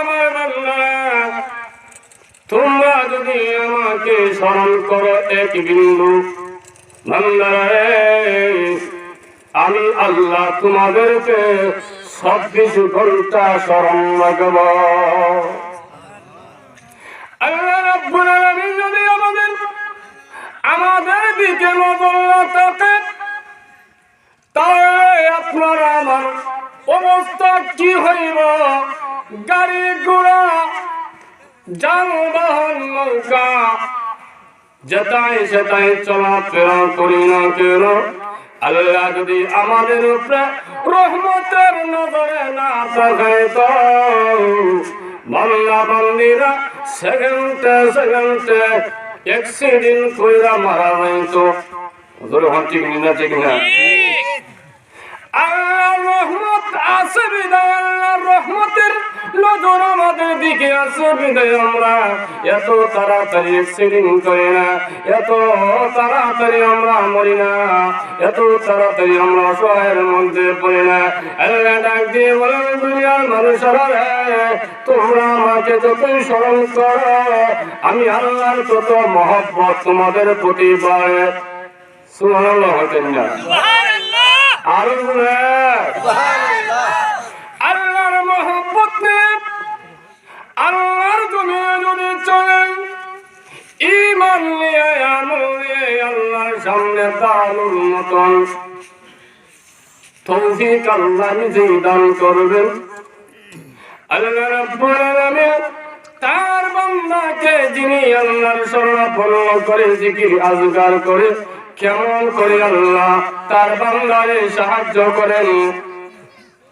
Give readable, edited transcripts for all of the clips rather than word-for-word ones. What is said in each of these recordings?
আমার বান্দারা, তোমরা যদি আমাকে স্মরণ করো এক বিন্দু, বান্দারা আমি আল্লাহ তোমাদেরকে ২৬ ঘন্টা স্মরণ রাখব। আল্লাহ রাব্বুল আলামিন যদি আমাদের দিকে নজর না থাকে, তাহলে আপনারা আমার অবস্থা কি হইব? গাড়ি ঘোড়া যানবাহন নৌকা যেটাই সেটাই চলাফেরা করি না কেন, আল্লাহ যদি আমাদের উপরে রহমতের নজরে না থাকে, তো বান্দা বান্দিরা সেকেন্ডে অ্যাক্সিডেন্ট কইরা মারা যাইতো। ঠিক না ঠিক না? আল্লাহর রহমত আছে বিদায়, আল্লাহর রহমতের নজর আমাদের দিকে আছে বিদায় আমরা এত তাড়াতাড়ি অ্যাক্সিডেন্ট করি না, এত তাড়াতাড়ি আমরা মরি না, এত তাড়াতাড়ি আমরা অসহায়ের মধ্যে পড়ি না। আল্লাহ ডাক দিয়ে বলেন, দুনিয়ার মানুষেরা তোমরা আমাকে যতই স্মরণ করো, আমি আল্লাহর তত মহব্বত তোমাদের প্রতি বাড়ে। সুবহানাল্লাহ। আর আল্লাহর মহব্বত নিয়ে আল্লাহর জমিনে যদি চলেন, ঈমান নিয়ে আমল নিয়ে আল্লাহর সামনে দাঁড়ানোর মতন তৌফিক আল্লাহ নিজেই দান করবেন। আল্লাহ রাব্বুল আলামিন তার বান্দাকে যিনি আল্লাহর শরণাপন্ন করে জিকির আজগার করে, কেমন করে আল্লাহ তার বান্দারে সাহায্য করেন।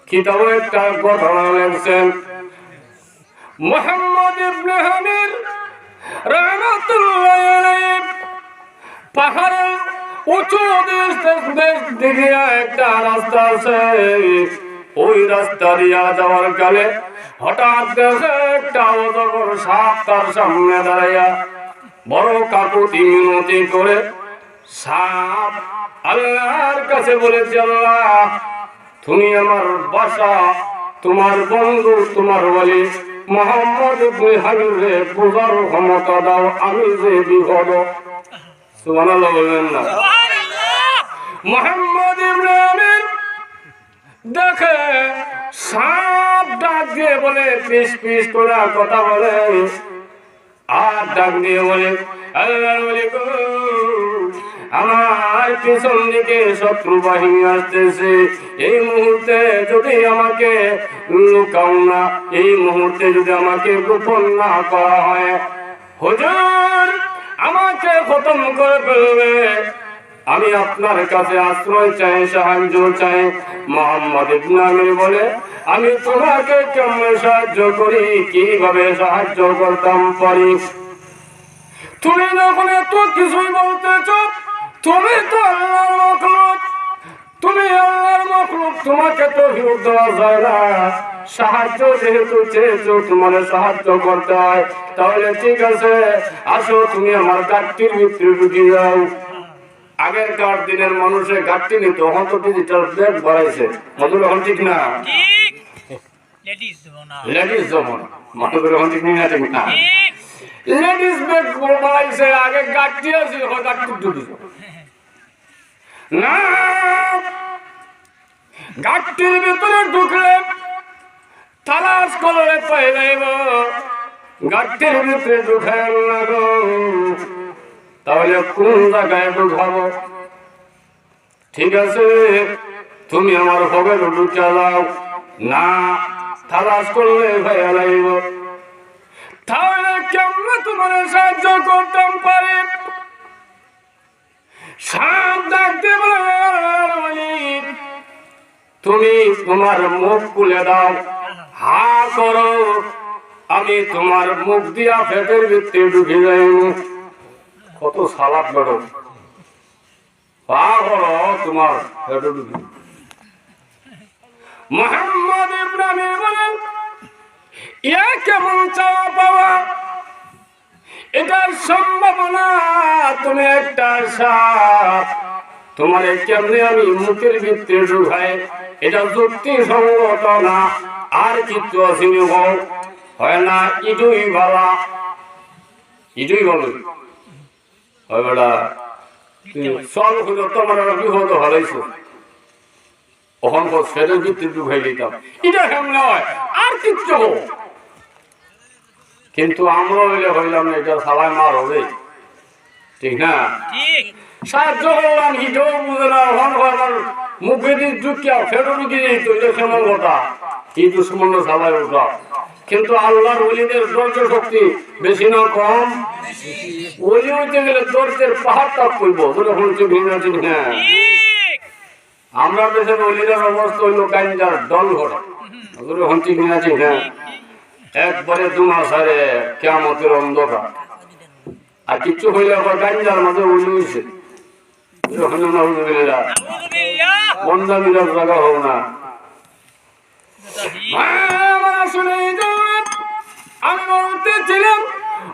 কিতাবে একটা ঘটনা লেখছেন, মুহাম্মদ ইবনে হামির রাহমাতুল্লাহি আলাইহি পাহাড়ের উঁচু দিকে একটা রাস্তা আছে, ওই রাস্তা দিয়া যাওয়ার কালে হঠাৎ একটা অজগর সাপ তার সামনে দাঁড়াইয়া বড় কাকুতি মিনতি করে সাপ আল্লাহর কাছে বলেছে, আল্লাহ তুমি আমার বাসা, তোমার বন্ধু, তোমার ওয়ালি মুহাম্মদ ইবনে হামিরে বুঝার ক্ষমতা দাও, আমি যে বিপদ। সুবহানাল্লাহ বলবেন না? মুহাম্মদ ইবনে হামির দেখে সাপ ডাক দিয়ে বলে, পিস পিস করে কথা বলে, আর ডাক দিয়ে বলে, আল্লাহর ওয়ালি গো, আমার পিছন দিকে শত্রু বাহিনী আসতেছে, এই মুহূর্তে যদি আমাকে লুকাও না, এই মুহূর্তে যদি আমাকে গোপন না করা হয়, হুজুর আমাকে খতম করে ফেলবে, আমি আপনার কাছে আশ্রয় চাই, সাহায্য চাই। মুহাম্মদ ইবনে হামির বলে, আমি তোমাকে কেমন সাহায্য করি, কিভাবে সাহায্য করতাম পারি? তুমি যখন এত কিছুই বলতেছ, তুমি তো আল্লাহর মাখলুক, তুমি আল্লাহর মাখলুক, তোমাকে তো হিউর দেওয়া যায় না। সাহায্য যেহেতু চেয়েছো, তোমার সাহায্য করতে হয়, তাহলে ঠিক আছে, আসো তুমি আমার গাড়ির ভিতরে ঢুকে যাও। আগেরকার দিনের মানুষের গাড়ি নিত, এখন তো ডিজিটাল ব্যাগ বাড়াইছে, মধুর এখন ঠিক না? লেডিস জমানা, মধুর এখন ঠিক না? ঠিক না? লেডিস ব্যাগ বাড়াইছে, আগে গাড়ি আছে, গাড়ি ঢুকি না, গাড়ির ভিতরে ঢুকলে তালাশ করলে পাই যাইব, গাড়ির ভিতরে ঢুকায় না গো, তাহলে কোন জায়গায় ঢুকাবো? ঠিক আছে, তুমি আমার খবর ঢুকে যাও না, তালাশ করলে ভাইয়া লাগব, তাহলে কেমন তোমার সাহায্য করতাম পারে? সাপ ডাকতে বলে, তুমি তোমার মুখ খুলে দাও, হা করো, আমি তোমার মুখ দিয়া পেটের ভিতরে ঢুকে যাইব। কত সালাদ বেরো, হা করো, তোমার পেটে ঢুকে। মুহাম্মদ ইবনে হামির বলেন, এ কেমন চাওয়া পাওয়া? এটার সম্ভাবনা, তুমি একটা সাপ, তোমার কেমনে আমি মুখের ভিতরে ঢুকাই, এটা যুক্তি সঙ্গত না। আর চিত্ত আসিনি হোক হয় না ইটুই ভালা ইটুই ভালো হয় বেড়া সব হইল তোমার বিপদ হলাইছো ওখান সেদের ভিত্তি ঢুকাই দিতাম এটা কেমন হয় আর কিচ্ছু হোক কিন্তু আমরা হইলে হইলাম না এটা সবাই মার হবে ঠিক না সাহায্য করলাম হিটেও বুঝে না ওখান আমার মুখে দিয়ে ঢুকিয়া ফেরো ঢুকিয়ে দিত এটা কেমন কথা কি দুশ্মন সবাই উঠা কিন্তু আল্লাহর ওলিদের ধৈর্য শক্তি বেশি না কম ওলি হইতে গেলে ধৈর্যের পাহাড় তাপ করব যখন ভিন্ন ঠিক না আমরা দেশের ওলিদের অবস্থা হইল গাঞ্জার দল ঘরে যখন ঠিক না ঠিক না একবারে দু মাস আরে কিয়ামতের অন্ধকার আর কিচ্ছু হইলে আবার গাঞ্জার মাঝে ওলি হয়েছে বন্ধা মিলার জায়গা হোক না আমি বলতে ছিলাম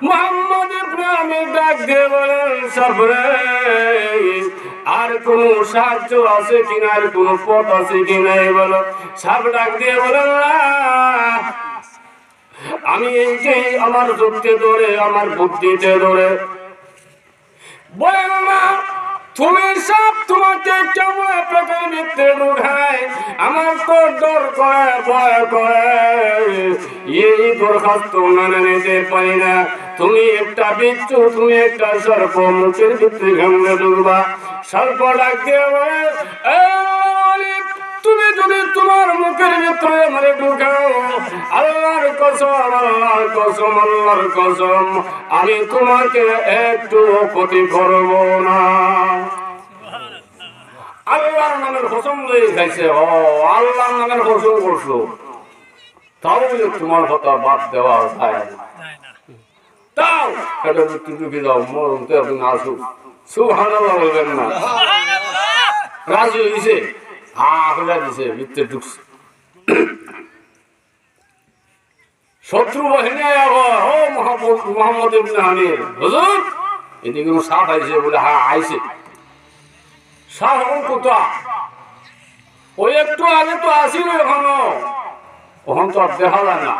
মোহাম্মদ ইব্রাহিম ডাক দিয়ে বলেন সাবরে আর কোন সাহায্য আছে কিনা আর কোন পথ আছে কিনা বলো সাব ডাক দিয়ে বলেন আমি এইটাই আমার যুক্তি ধরে আমার বুদ্ধিতে ধরে বলেন না তুমি সব তোমাকে কেমন পেটের ভিতরে ঢুকায় আমার তো ডর করে ভয় করে এই দরখাস্ত মেনে নিতে পারি না তুমি একটা বিচ্ছু তুমি একটা সর্প মুখের ভিতরে ঘামলে ঢুকবা সর্প ডাক দিয়ে বলে তুমি যদি তোমার মুখের ভিতরে মানে ঢুকাও আল্লাহর কসম আল্লাহর কসম আল্লাহর কসম আমি তোমাকে একটু ক্ষতি করব না আল্লাহর নামের কসম লয়ে খাইছে ও আল্লাহর নামের কসম করছো তাও তোমার কথা বাদ দেওয়া যায় না তাও এটা একটু ঢুকে যাও মরণ তো আপনি আসুক সুবহানাল্লাহ বলবেন না রাজি হয়েছে দিছে ভিতরে ঢুকছে শত্রু বাহিনী ও মোহাম্মদ ইবনে হানির হুজুর এদিকে সাপ আইছে বলে হ্যাঁ আইছে সাপ কোথা ওই একটু আগে তো আসিল এখনো ওখান তো আর দেখা যায় না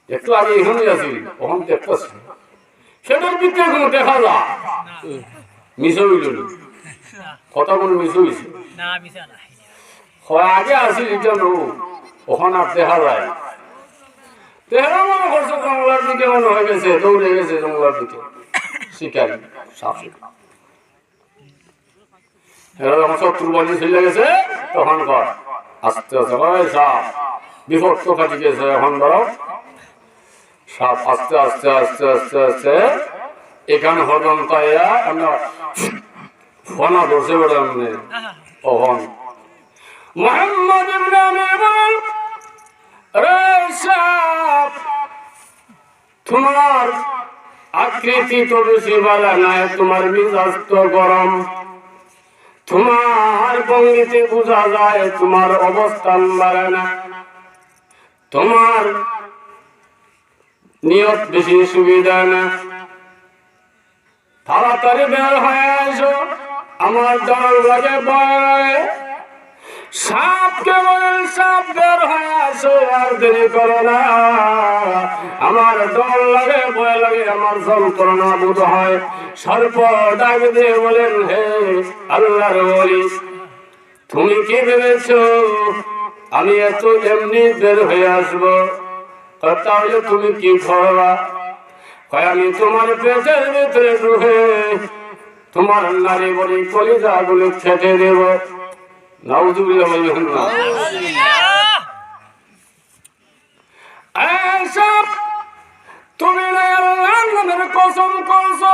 একটু আগে এখানেই আসিল ওখান দেখতেছি সেটার ভিতরে কোনো দেখা যায় মিস হইল কথা কোনো মিস হয়েছে আগে আসিল এটা নো ওখানে আর দেখা যায় দেখা মনে করছে জঙ্গলার দিকে মনে হয়ে গেছে দৌড়ে গেছে জঙ্গলার দিকে শিকারি সাপ যখন শত্রু বাড়ি চলে গেছে তখন কর আস্তে আস্তে সাপ বিপদ তো কাটি গেছে এখন ধরো সাপ আস্তে আস্তে আস্তে আস্তে আস্তে এখানে হরদম তাইয়া আমরা ফনা ধরছে বেড়া ওহন মোহাম্মদ ইব্রাহিম রে সাপ তোমার আকৃতি তো বেশি ভালো নাই তোমার মিজাজ তো গরম তোমার ভঙ্গিতে বোঝা যায় তোমার অবস্থান বাড়ে না তোমার নিয়ত বেশি সুবিধা না তাড়াতাড়ি বের হয়ে আসো আমার দল লাগে ভয় সাপকে বলেন সাপ বের হয়ে আসো আর দেরি করো না আমার দল লাগে ভয় লাগে আমার যন্ত্রণা বোধ হয় সর্প ডাক দিয়ে বলেন হে আল্লাহর ওলি তুমি কি ভেবেছো আমি এত এমনি বের হয়ে আসবো তাহলে তুমি কি করবা আমি তোমার পেটের ভিতরে ঢুকে তোমার নারী বলি কলিজা গুলি খেতে দেব নাউজুবিল্লাহ বলবেন না তুমি আল্লাহর নামের কসম করছো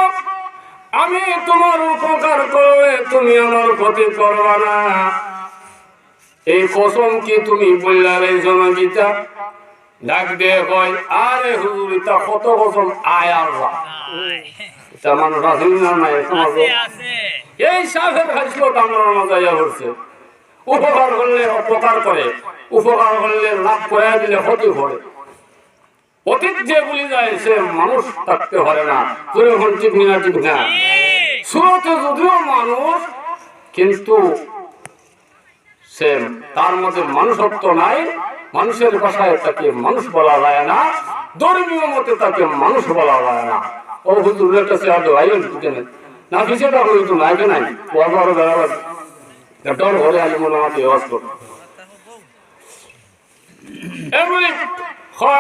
আমি তোমার উপকার করলে তুমি আমার ক্ষতি করবা না এই কসম কি তুমি বললা এই জনগীতা ডাক দিয়ে কয় আরে হুজুর এটা কত কসম আয় আল্লাহ এটা মানুষ আছে না নাই এই সাফের হাসলো আমার মজা করছে উপকার করলে অপকার করে উপকার করলে লাভ করে দিলে ক্ষতি করে অতীত যে বলি যায় সে মানুষ থাকতে পারে না এখন ঠিক না ঠিক না সুরতে যদিও মানুষ কিন্তু সে তার মধ্যে মানুষত্ব নাই মানুষের ভাষায় তাকে মানুষ বলা যায় না, ধর্মীয় মতে তাকে মানুষ বলা যায় না। ও হুজুরের কাছে আর আইলেন না কিছুটা হইতো না আগে নাই বড় দাঁড়াবার ডর হলে আলী মনে আমাকে আওয়াজ করো এমনি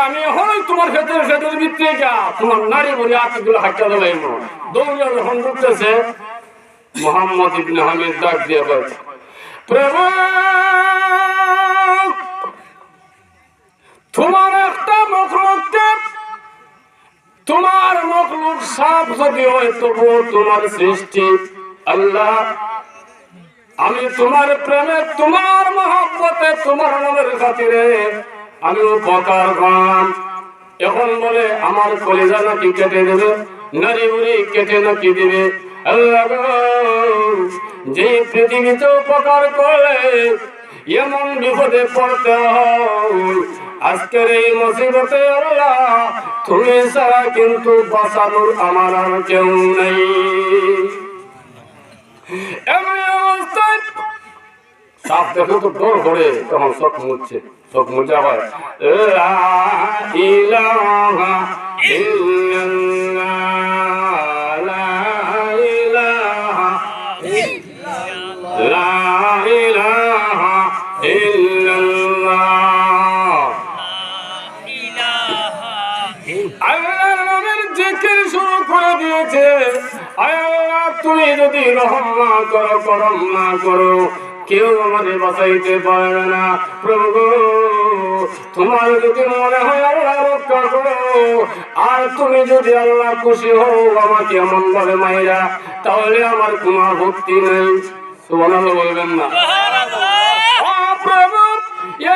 আমি হই তোমার ভেতরে ভিতরে গা তোমার নারী বলে আঁকিগুলো হাঁটা দেবে দৌড়িয়া যখন ঢুকতেছে মোহাম্মদ ইবনে হামিদ ডাক দিয়ে বলছে প্রভু তোমার একটা মখলুককে তোমার মখলুক সাপ যদি হয় তবু তোমার সৃষ্টি আল্লাহ আমি তোমার প্রেমে তোমার মহব্বতে তোমার নামের খাতিরে আমি উপকার করলাম। এখন বলে আমার কলিজা নাকি কেটে দেবে, নারী বুড়ি কেটে নাকি দিবে। আল্লাহ যে পৃথিবীতে উপকার করলে এমন বিপদে পড়তে হয় আজকের এই মুসিবতে আল্লাহ তুমি ছাড়া কিন্তু বাঁচানোর আমার আর কেউ নেই। এমন অবস্থায় সাপ দেখে তো ডর করে তখন চোখ মুছছে, চোখ মুছা হয় লা ইলাহা ইল্লাল্লাহ লা ইলাহা ইল্লাল্লাহ লা ইলাহা ইল্লাল্লাহ আল্লাহর নামের জিকির শুরু করে দিয়েছে। আল্লাহ তুমি যদি রহম না করো করম না করো কেউ আমাদের বাঁচাইতে পারবে না। প্রভু তোমার যদি মনে হয় আল্লাহ রক্ষা করো আর তুমি যদি আল্লাহ খুশি হও আমাকে এমন ভাবে মাইরা তাহলে আমার কোনো আপত্তি নেই। সুবহানাল্লাহ বলবেন না? প্রভু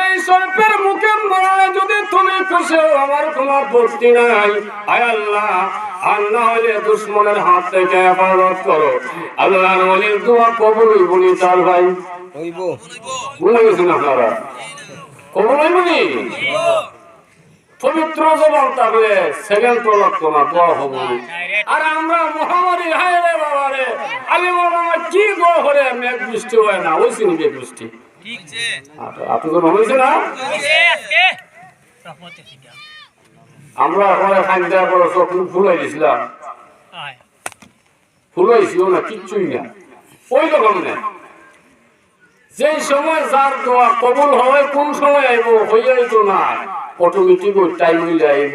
এই সর্পের মুখে মারা যদি তুমি খুশি হও আমার কোনো আপত্তি নাই। আয় আল্লাহ আর না হলে দুশ্মনের হাত থেকে হেফাজত করো। আল্লাহর ওলির দোয়া কবুল হইবনি চাল ভাই ভুলে গেছেন আপনারা কবুল হইবনি পবিত্র জবান থাকলে সেকেন্ড প্রলক্ষ না দোয়া হবো। আর আমরা মহামারী হায় রে বাবা রে আলী মামা কি দোয়া করে মেঘ বৃষ্টি হয় না ওই সিনি মেঘ বৃষ্টি আপনাদের হয়েছে না? আমরা ওখানে খান দেওয়ার পর সব ফুলাই দিয়েছিলাম, ফুলাইছিও না কিচ্ছুই না ওই রকম না। যে সময় যার দোয়া কবুল হয় কোন সময় আইব হইয়াই তো না অটোমেটিক ওই টাইম হইলে আইব।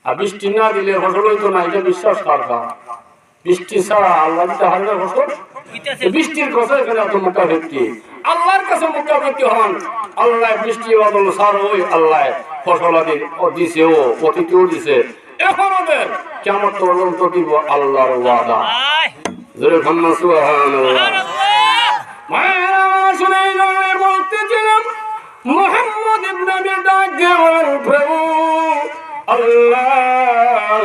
আর বৃষ্টি না দিলে ফসল হইতো না এটা বিশ্বাস করবা। বৃষ্টি ছাড়া আল্লাহ দিতে হারে না ফসল। বৃষ্টির কথা এখানে এত মুখাপেক্ষি আল্লাহর কাছে মুখাপেক্ষি হন। আল্লাহ বৃষ্টি বাদল সার ওই আল্লাহ ফসল আদি দিছে ও অতিথিও দিছে। এখন ওদের কেমন তদন্ত দিব আল্লাহর ওয়াদা। জোরে খান্না সুবহানাল্লাহ। মায়েরা শুনে বলতেছিলাম মুহাম্মদ ইবনে আবি ডাক দিয়ে প্রভু আল্লাহ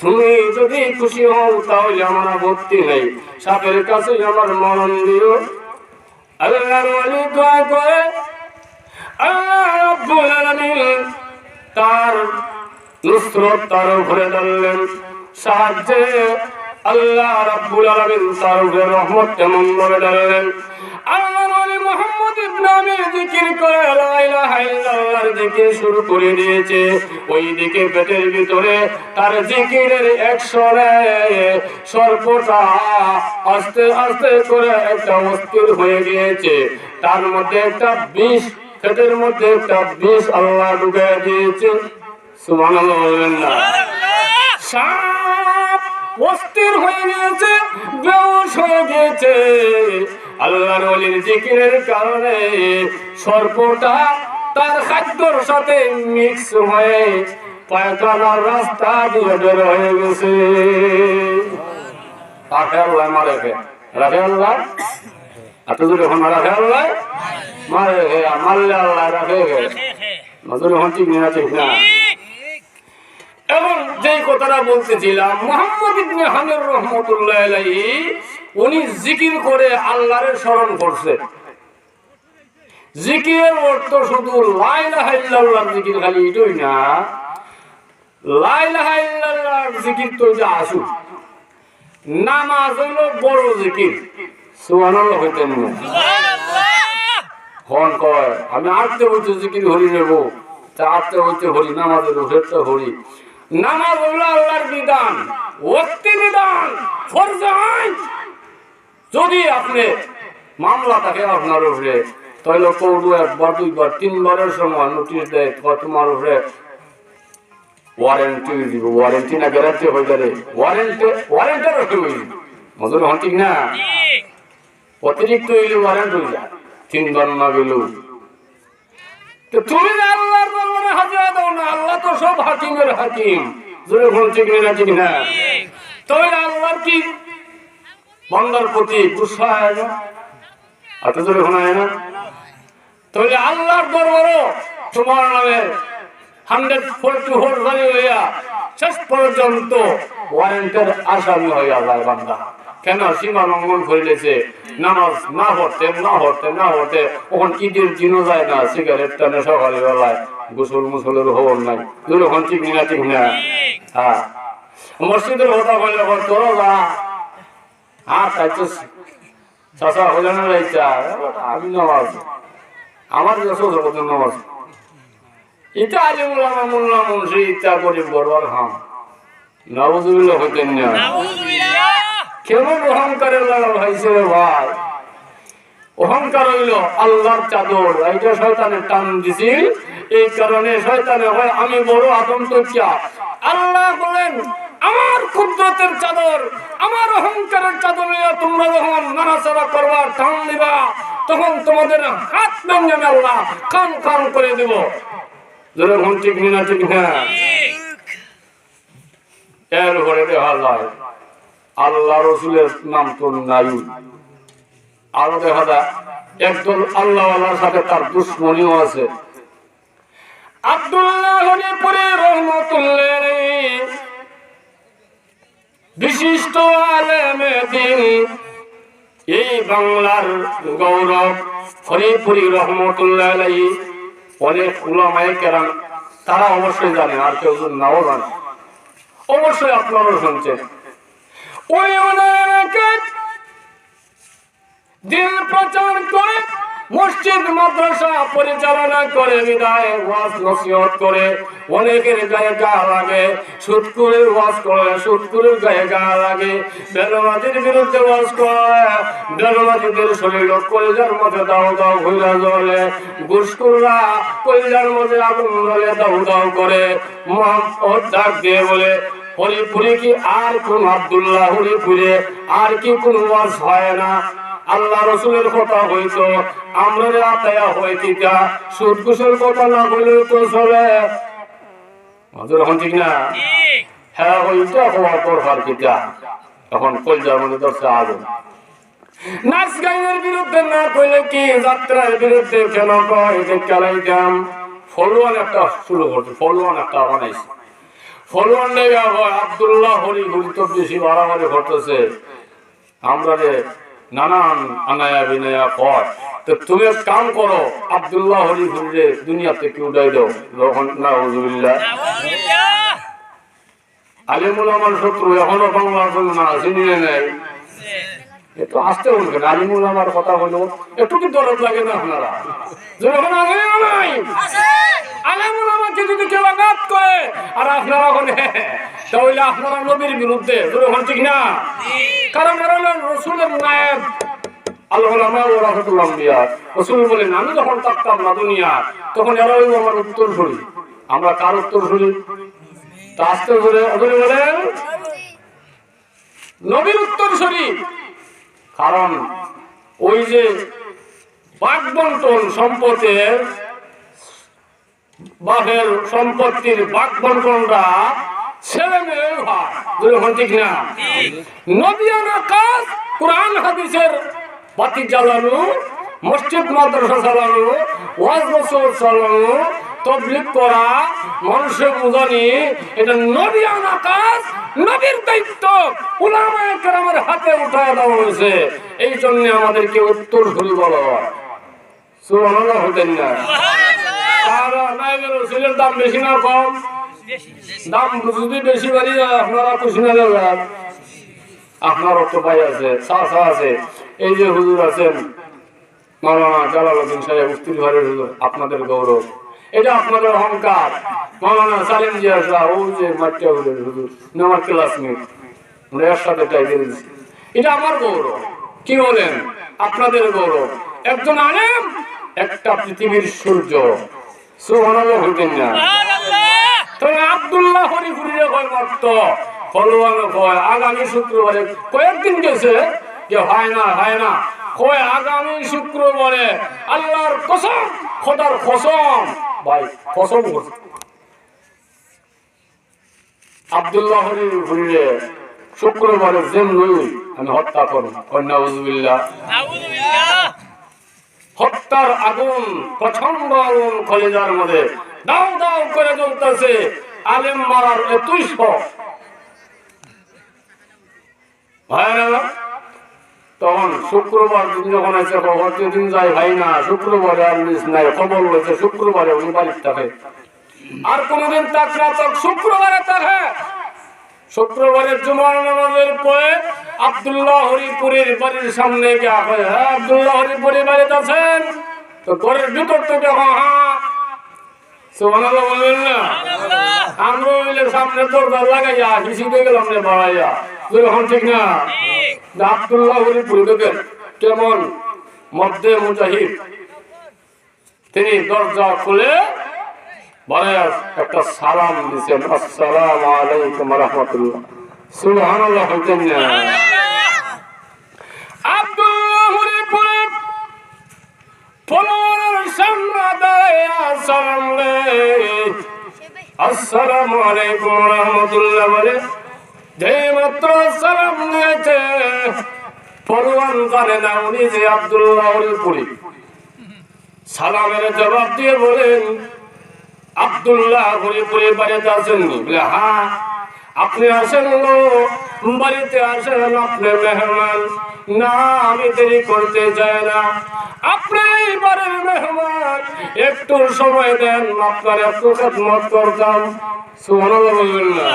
তুমি যদি খুশি হও তাহলে আমার আপত্তি নেই, সাপের কাছে আমার মরণ দিও। আল্লাহর ওলি দোয়া করে আল্লাহ রাব্বুল আলামিন তার নুসরত তার উপরে ডাললেন, সাহায্যে আল্লাহ রাব্বুল আলামিন তার উপরে রহমত এমন ভাবে ডাললেন। আল্লাহর ওলি মুহাম্মদ ইবনে আবি জিকির করে লা ইলাহা ইল্লাল্লাহর জিকির শুরু করে দিয়েছে। ওইদিকে পেটের ভিতরে তার জিকিরের অ্যাকশনে সর্পটা আস্তে আস্তে করে একটা অস্থির হয়ে গিয়েছে। তার মধ্যে একটা বিষ, পেটের মধ্যে একটা বিষ আল্লাহ ঢুকিয়ে দিয়েছে। সুবহানাল্লাহ বলবেন না? সাপ অস্থির হয়ে গিয়েছে, বেহুশ হয়ে গিয়েছে। আল্লাহর ওলির জিকিরের কারণে সর্পটা তার খাদ্যর সাথে মিক্স হয়ে পায়খানার রাস্তা দিয়ে বের হয়ে গেছে। রাখে আল্লাহ মারে রাখে আল্লাহ এত দূরে এখন রাখে আল্লাহ মারে মারলে আল্লাহ রাখে নজর এখন ঠিক না ঠিক না। এবং যে কথাটা বলতেছিলাম মুহাম্মদ ইবনে হামিদ রাহমাতুল্লাহ আলাইহি উনি জিকির করে আল্লাহর স্মরণ করছে। জিকিরের অর্থ শুধু লা ইলাহা ইল্লাল্লাহর জিকির খালি এটাই না, লা ইলাহা ইল্লাল্লাহর জিকির তো যা আসু নামাজ হলো বড় জিকির। সুবহানাল্লাহ হইতেন না? সুবহানাল্লাহ। ফোন কয় আমি আটতে বলতে জিকির হরি নেবো, তা আটতে বলতে হরি নামাজের উঠে তো হরি। নামাজ হলো আল্লাহর বিধান, ওয়াক্তি বিধান, ফরজ আইন। যদি আপনি মামলা থাকে আপনার উপরে, তাহলে কৌড়ু একবার দুইবার তিনবারের সময় নোটিশ দেয়, তোমার উপরে ওয়ারেন্টি দিব, ওয়ারেন্টি না গ্যারান্টি হয়ে যাবে, ওয়ারেন্টের মজুর হন ঠিক না, অতিরিক্ত হইলে ওয়ারেন্ট হয়ে যায়, তিনবার না গেলেও। তো তুমি আল্লাহর দরবারে হাজিরা দাও না, আল্লাহ তো সব হাকিমের হাকিম, জোরে হন ঠিক না ঠিক না। তাহলে আল্লাহর কি বান্দার প্রতি গুসা হয় না, এত জোরে শোনায় না? তাহলে আল্লাহর দরবারও তোমার নামে 144 হইয়া শেষ পর্যন্ত ওয়ারেন্টের আসামি হইয়া যায় বান্দা। কেন? সীমা লঙ্ঘন করিলেছে, নামাজ না পড়তে ওখান ঈদের দিনও যায় না, সিগারেট টানে সকালে বেলায়, গোসল মুসলের খবর নাই, যখন ঠিক না ঠিক না। হ্যাঁ, মসজিদের কথা বলে তোরা যা, আর তাইতো চাষা হলে না যাইছা, আমি নামাজ আমার নামাজ এটা আলিমুল্লাহ মোল্লা মুন্সি ইচ্ছা করি বড়বার হাম নাউজুবিল্লাহ হইতেন না। কেমন অহংকারের লাগা হয়েছে ভাই? অহংকার হইল আল্লাহর চাদর, এইটা শয়তানের টান দিছিল, এই কারণে শয়তানে হয় আমি বড় আদম তো কিয়া। আল্লাহ বলেন আমার কুদরতের চাদর, আমার অহংকারের চাদর নিয়ে তোমরা যখন নাড়াচাড়া করবার টান দিবা, তখন তোমাদের হাত ভেঙে আল্লাহ কান কান করে দেব। যেরকম ঠিক না ঠিক না। এর উপরে দেখা যায় আল্লাহ রসুলের নাম তো নাই, আরো দেখা যায় একদল আল্লাহ আল্লাহর সাথে তার দুশ্মনীও আছে। আব্দুল্লাহ হরিপুরে রহমতুল্লাহ বিশিষ্ট আলেমে দ্বীন, এই বাংলার গৌরব হরিপুরি রহমতুল্লাহ আলাইহি, অনেক উলামায়ে কেরাম তারা অবশ্যই জানে, আর কেউ নাও জানে, অবশ্যই আপনারা শুনছেন। ওই অনেকে দিন প্রচার করে, মসজিদ মাদ্রাসা পরিচালনা করে, বিদায় ওয়াজ নসিহত করে, অনেকের গায়ে গা লাগে, সুদখোরের ওয়াজ করে, সুদখোরের গায়ে গা লাগে, বেনামাজির বিরুদ্ধে ওয়াজ করে, বেনামাজিদের শরীর কলিজার মধ্যে দাও দাও ঘুরা জ্বলে, ঘুষখোররা কলিজার মধ্যে আগুন জ্বলে দাও দাও করে। মোহাম্মদ ডাক দিয়ে বলে হরিপুরে কি আর কোন আব্দুল্লাহ হরিপুরে আর কি কোন ওয়াজ হয় না? আল্লাহ রসুলের কথা হইতো, আমরা আতায়া হয় কিটা, সুদ ঘুষের কথা না বলে তো চলে, এখন ঠিক না? হ্যাঁ ওইটা হওয়ার দরকার কিটা, তখন কলজার মধ্যে দরছে আগুন। নাচ গানের বিরুদ্ধে না কইলে কি, যাত্রার বিরুদ্ধে কেন কয় যে চালাইতাম। ফলোয়ান একটা শুরু করছে, ফলোয়ান একটা বানাইছে, ফলোয়ান লেগে হয় আব্দুল্লাহ হরি গুরুত্ব বেশি বাড়াবাড়ি ঘটতেছে, আমরা রে নানান আনায়া বিনায়া কর। তো তুমি এক কাম করো, আব্দুল্লাহ হরি ঘুরে দুনিয়াতে কেউ উঠাই দাও, যখন নাউজুবিল্লাহ। আলিমুল আমার শত্রু এখনো বাংলা না চিনিয়ে নেয়, একটু আসতে বলবেন। আলিমুল আমার কথা হলো একটু কি দরদ লাগে না আপনারা? যখন আলিমুল আমাকে যদি কেউ আঘাত করে আর আপনারা ওখানে, তাহলে আপনারা নবীর বিরুদ্ধে, যখন ঠিক না? কারণ রসুলের নায়েব আল্লাহ রসুল বলেন, আমি যখন থাকতাম না দুনিয়া, তখন এরাই আমার উত্তর শুনি। আমরা কার উত্তর শুনি? তা আসতে বলেন নবীর উত্তর শুনি। কারণ ওই যে বাঘ বন্টন সম্পদের, বাঘের সম্পত্তির বাঘ বন্টনরা ছেলে মেয়ে হয়, যখন ঠিক না? নবিয়ানা কাজ কোরআন হাদিসের বাতি জ্বালানো, মসজিদ মাদ্রাসা চালানো, ওয়াজ নসিহত চালানো, তাবলীগ করা, মানুষের বুঝানি, এটা নবিয়ানা কাজ, নবীর দায়িত্ব উলামায়ে কেরামের হাতে উঠায় দেওয়া হয়েছে। এই জন্য আমাদেরকে উত্তর শুরু বলা হয়, সুবহানাল্লাহ হতেন না? আর নায়েবের রসুলের দাম বেশি না কম? দাম যদি বেশি বাড়ি যায় আপনারা খুশি না যাবেন? আপনার অর্থ ভাই আছে, চাচা আছে, এই যে হুজুর আছেন, মাওলানা জালালউদ্দিন সাহেব উস্তির ঘরের হুজুর, আপনাদের গৌরব, এটা আপনাদের অহংকার। মাওলানা সালিম জিয়া সাহেব, ও যে মাটিয়া হুজুর, আমার ক্লাসমেট, আমরা একসাথে টাইপে দিচ্ছি, এটা আমার গৌরব। কি বলেন? আপনাদের গৌরব। একজন আলেম একটা পৃথিবীর সূর্য, সুবহানাল্লাহ হইতেন না? তবে আব্দুল্লাহ হরিপুরিরে কয় মর্ত ফলোয়ানো কয় আগামী শুক্রবারে, কয়েকদিন গেছে যে হয় না কয় আগামী শুক্রবারে আল্লাহর কসম, খোদার কসম, ভাই কসম করছে আব্দুল্লাহ হরিপুরিরে শুক্রবারে জেনুই আমি হত্যা করব। নাউযুবিল্লাহ। হত্যার আগুন, প্রচন্ড আগুন কলিজার মধ্যে দাও দাও করে জ্বলতেছে। আলেম মারার এতই শখ হয় না। তখন শুক্রবার দিন যখন আছে, দিন যায় ভাই না, শুক্রবারে আর মিস নাই, খবর হয়েছে শুক্রবারে উনি বাড়ির থাকে, আর কোনদিন তাকরা তক শুক্রবারে থাকে। শুক্রবারের জুমার নামাজের পরে আব্দুল্লাহ হরিপুরের বাড়ির সামনে গিয়া হয়, হ্যাঁ আব্দুল্লাহ হরিপুরের বাড়িতে আছেন? তো ঘরের ভিতর থেকে হ্যাঁ, সুবহানাল্লাহ বলবেন না? আমরা মিলে সামনে দরজা লাগাইয়া হিসিবে গেলাম রে বাড়াইয়া, যখন ঠিক না? আব্দুল্লাহ হরিপুর দেখেন কেমন মধ্যে মুজাহিদ, তিনি দরজা খুলে একটা সালাম দিচ্ছেন, আসসালামু আলাইকুম ওয়া রাহমাতুল্লাহ। সুবহানাল্লাহ হইতেন না? আব্দুল্লাহ হরিপুর পলর সামনে দাঁড়াইয়া সালাম দেয়, আসসালামু আলাইকুম ওয়া রাহমাতুল্লাহ বলে যে মাত্র সালাম দিয়েছে, পরওয়ান জানে না উনি যে আব্দুল্লাহ হরিপুরি। সালামের জবাব দিয়ে বলেন, আব্দুল্লাহ হরিপুরের বাড়িতে আসেননি? বলে হ্যাঁ। আপনি আসেন বাড়িতে আসেন, আপনি মেহমান। না, আমি দেরি করতে চাই না, আপনি বাড়ির মেহমান, একটু সময় দেন, আপনার একটু খেদমত করতাম। সুবহানাল্লাহ বলবেন না?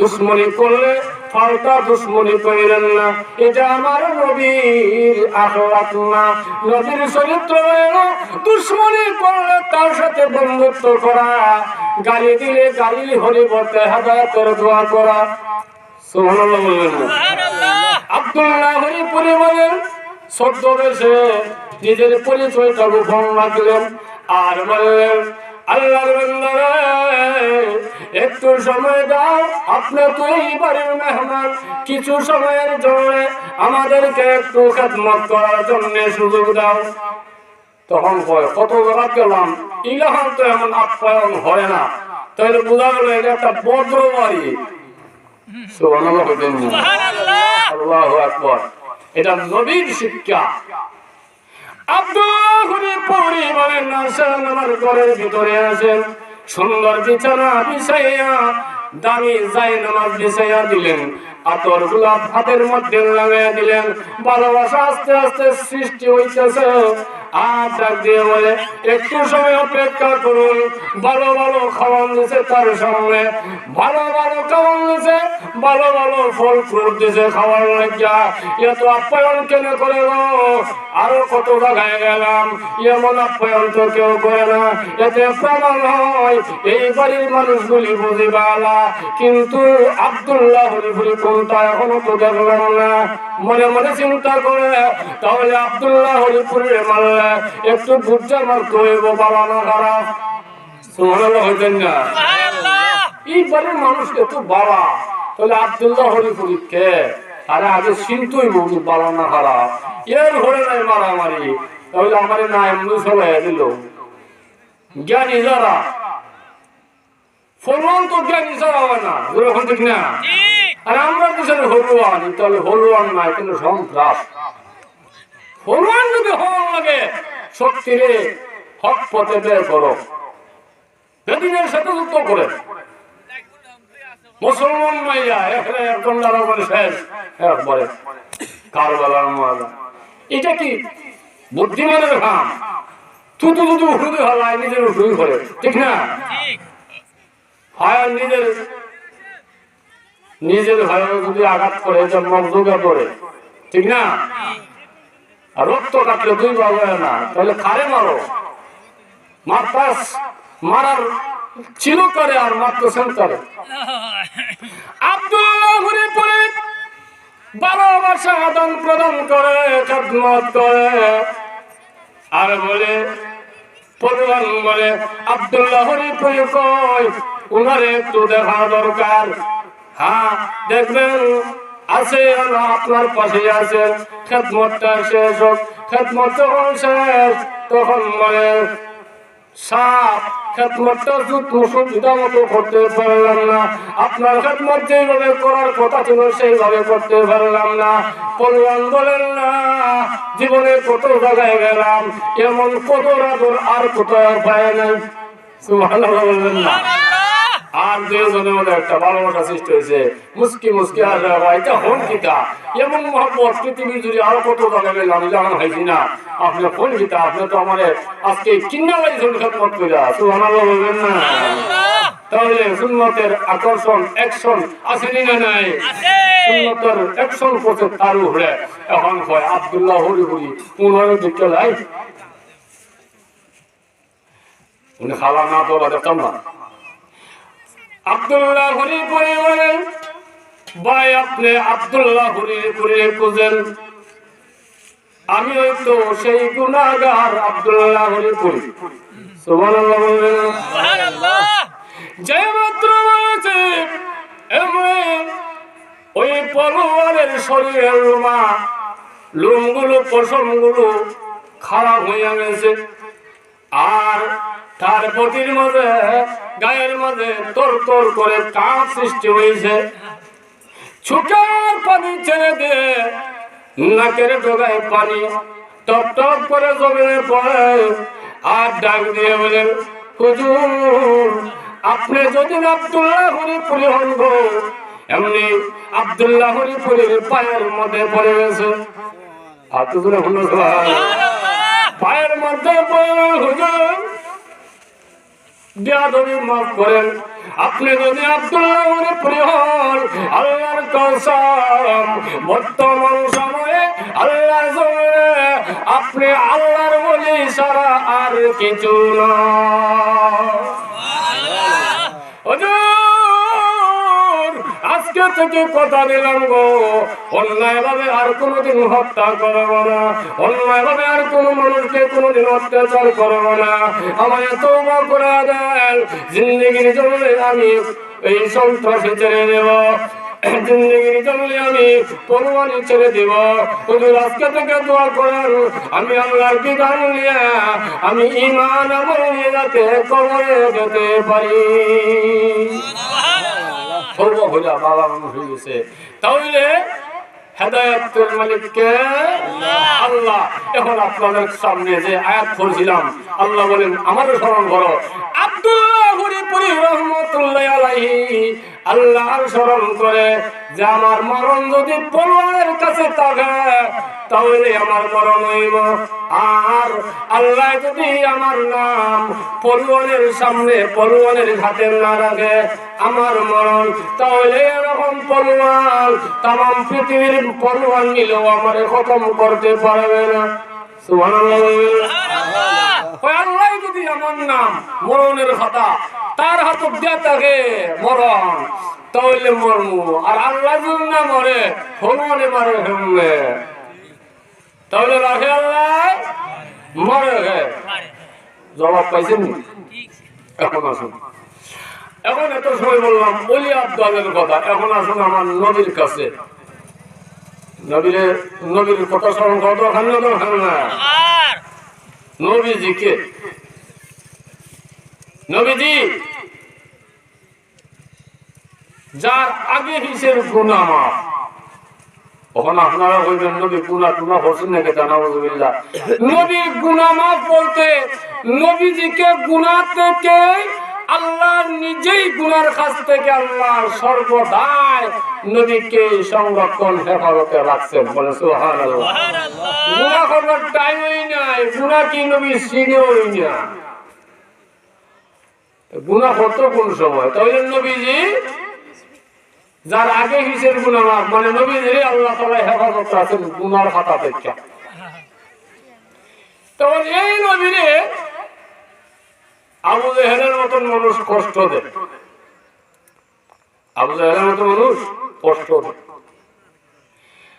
দুশ্মনী করলে ফালতা দুশ্মনী করিলেন না, এটা আমার নবীর আখলাক না, নবীর চরিত্র। দুশ্মনী করলে তার সাথে বন্ধুত্ব করা, গালি দিলে গালির পরিবর্তে হেদায়েতের দোয়া করা। সুবহানাল্লাহ বলবেন না? আব্দুল্লাহ হরিপুরি বলেন, ছদ্মবেশে নিজের পরিচয়টা গোপন রাখলেন আর বললেন, আল্লাহর বান্দারা একটু সময় দাও, আপনি তো এই বাড়ির মেহমান, কিছু সময়ের জন্য আমাদেরকে একটু খেদমত করার জন্য সুযোগ দাও। তখন কত জায়গা গেলাম, ইলাহান তো এমন আপ্যায়ন হয় না, তাহলে বোঝা গেল এটা একটা বদ্র বাড়ি। সুবহানাল্লাহ বলেন না? আল্লাহু আকবার। এটা নবীর শিক্ষা। আব্দুল্লাহ হরিপুরি বলেন, আসেন আমার ঘরের ভিতরে আসেন। সুন্দর বিছানা বিছাইয়া, দামি জায়নামাজ বিছাইয়া দিলেন, আতর গোলাপ হাতের মধ্যে লাগাইয়া দিলেন। ভালোবাসা আস্তে আস্তে সৃষ্টি হইতেছে। আর ডাক দিয়ে বলে, একটু সময় অপেক্ষা করুন। ভালো ভালো খাওয়ান দিছে তার সামনে, ভালো ভালো খাওয়ান দিছে, ভালো ভালো ফল ফ্রুট দিছে খাওয়ার লাগিয়া। এত আপ্যায়ন কেন করে গো? আরো কত জায়গায় গেলাম, এমন আপ্যায়ন তো কেউ করে না। এতে প্রমাণ হয় এই বাড়ির মানুষগুলি বুঝিবা আলা, কিন্তু আব্দুল্লাহ হরিপুরি কোনটা এখনো তো দেখলাম না। মনে মনে চিন্তা করে, তাহলে আব্দুল্লাহ হরিপুরের মারলে একটু বুঝতে মারতে হইব, বাবা না খারাপ। সুবহানাল্লাহ হইতেন না? এই বাড়ির মানুষকে তো বাবা, তাহলে আব্দুল্লাহ হরিপুরি কে? আরে আগে চিন্তুই বলি বাবা না খারাপ, এর ঘরে নাই মারামারি, তাহলে আমার না এমনি সবাই দিল। জ্ঞানী যারা ফলন তো জ্ঞানী যারা হয় না, যেরকম ঠিক না? আর আমরা দেশের হলুয়ান, তাহলে হলুয়ান নাই কিন্তু সন্ত্রাস। হলুয়ান যদি হওয়ার লাগে শক্তিরে হক পথে বের করো, বেদিনের সাথে যুদ্ধ করে। মুসলমান মাইয়া এখানে একজন দ্বারা করে শেষ, একবারে কারবালার মজা। এটা কি বুদ্ধিমানের কাম? তুতু তুতু উঠুতে হলায় নিজের উঠুই করে, ঠিক না? হয় নিজের ভাইও যদি আঘাত করে, এটা মগজুগা করে, ঠিক না? আর রক্ত কাটলে দুই ভাগ হয় না, তাহলে খারে মারো, মারতাস মারার ছিল করে আর মারতেছেন করে। আব্দুল্লাহ হরিপুরে ভালোবাসা আদান প্রদান করে, খেদমত করে, আর বলে পরিবার বলে আব্দুল্লাহ হরিপুরে কই উনার একটু দেখা দরকার। হ্যাঁ দেখবেন আছে, আপনার পাশে আছে, খেদমতটা শেষ হোক। খেদমত যখন শেষ তখন বলে সাপ খেদমতটা সুবিধা মতো করতে পারলাম না, আপনার খেদমত যেভাবে করার কথা ছিল সেইভাবে করতে পারলাম না। পরিবার বলেন না জীবনে কত জায়গায় গেলাম, এমন কত রাতর আর কোথাও পায় নাই। সুবহানাল্লাহ বলবেন না। আর দুজনের মধ্যে একটা ভালোবাসা সৃষ্টি হয়েছে, মুস্কি মুস্কি আর এটা হন গীতা, এমন মহব্বত পৃথিবী জুড়ে আরো কত জায়গা গেলে আমি জানা হয়েছি না। আপনি কোন গীতা, আপনি তো আমার আজকে কিনা লাগছেন খেদমত করে। সুবহানাল্লাহ বলবেন না। তাহলে সুন্নতের আকর্ষণ অ্যাকশন আসেনি না নাই? সুন্নতের অ্যাকশন করছে তার উপরে। এখন হয় আব্দুল্লাহ হরিপুরি উনার দিকে লাই উনি খাওয়া না তো দেখতাম না। আব্দুল্লাহ হরিপুরে বলেন ভাই আপনি আব্দুল্লাহ হরিপুরে খুঁজেন, আমি ওই তো সেই গুনাহগার আব্দুল্লাহ হরিপুরি। সুবহানাল্লাহ বলবেন। যে মাত্র বলেছে ওই পলোয়ারের শরীরের লোমগুলো পশমগুলো খারাপ হইয়া গেছে, আর তার বডির মাঝে গায়ের মাঝে তোর তোর করে কাঁপ সৃষ্টি হয়েছে। চোখের পানি ছেড়ে দিয়ে নাকের ডগায় পানি টপ টপ করে জমিনে পড়ে, আর ডাক দিয়ে বলে হুজুর আপনি যদি আব্দুল্লাহ হরিপুরি হন গো। এমনি আব্দুল্লাহ হরিপুরির পায়ের মধ্যে পড়ে গেছে, পায়ের মধ্যে হুজুর বেয়াদবি মাফ করেন, আপনি যদি আব্দুল্লাহ হরিপুরি হন আল্লাহর কসম বর্তমান সময়ে আল্লাহর জমিনে আপনি আল্লাহর ওলি ছাড়া আর কিছু না। আজকে থেকে কথা দিলাম গো, অন্যায় ভাবে আর কোনোদিন হত্যা করবো না, অন্যায় ভাবে আর কোনো মানুষকে কোনোদিন অত্যাচার করবো না। আমার তওবা করে দেন, জিন্দেগির জন্য আমি এই সন্ত্রাসী ছেড়ে দেব, জিন্দেগির জন্য আমি পরোয়ানি ছেড়ে দেব। হুজুর আজকে থেকে দোয়া করেন আমি আল্লাহর বিধান নিয়ে আমি ঈমান আমল নিয়ে যাতে কবরে যেতে পারি। তাহলে হেদায়েতের মালিক কে? আল্লাহ। এখন আপনাদের সামনে যে আয়াত পড়ছিলাম, আল্লাহ বলেন আমাদের স্মরণ করো। আব্দুল্লাহ হরিপুরি রহমতুল্লাহ আলাইহি আল্লাহর স্মরণ করে যে আমার মরণ যদি পরোয়ারের কাছে থাকে তাহলে আমার মরণ হইব, আর আল্লাহ যদি আমার নাম পরোয়ারের সামনে পরোয়ারের হাতে না রাখে আমার মরণ, তাহলে এরকম পরোয়ার তাম পৃথিবীর পরোয়ার নিলেও আমার খতম করতে পারবে না। সুবহানাল্লাহ। আল্লাহ যদি আমার নাম মরণের খাতা তার হাত দিয়ে থাকে মরণ, তাহলে মরমু, আর আল্লাহ যদি না মরে হনুমানে মারে হেমলে, তাহলে রাখে আল্লাহ মরে গে। জবাব পাইছেন? এখন আসুন, এখন এত সময় বললাম ওলি আব্দালের কথা, এখন আসুন আমার নবীর কাছে। নবীর কথা স্মরণ করা দরকার না দরকার না? নবীজিকে, নবীজি যার আগে হিসের গুনাহ মাফ। তখন আপনারা বলবেন নবী গুনাহ টুনাহ করছেন নাকি? নাউযুবিল্লাহ। নবীর গুনাহ মাফ বলতে নবীজিকে গুনাহ থেকে আল্লাহ নিজেই গুনার কাছ থেকে আল্লাহ সর্বদাই নবীকে সংরক্ষণ হেফাজতে রাখছেন। বলে সুবহানাল্লাহ। গুনাহ করার টাইমই নাই, গুনাহ কি নবী চিনেওই না, গুনাহ করতো কোন সময়? তাহলে নবীজি যার আগে হিসের গুনাহ মাফ, মানে নবীজির আল্লাহ তাআলা হেফাজত রাখেন গুনার খাতা থেকে। তখন এই নবীরে আবু জেহেলের মতন মানুষ কষ্ট দেয়, আবু জেহেলের মতন মানুষ কষ্ট দেয়।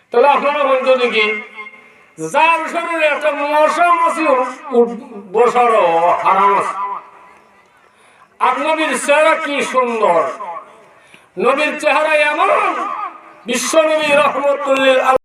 তাহলে আপনারা বলতো দেখি, যার শরীরে একটা মশা মাছি বসারও হারাম আছে, আর নবীর চেহারা কি সুন্দর, নবীর চেহারা এমন, বিশ্ব নবী রহমতুল্লিল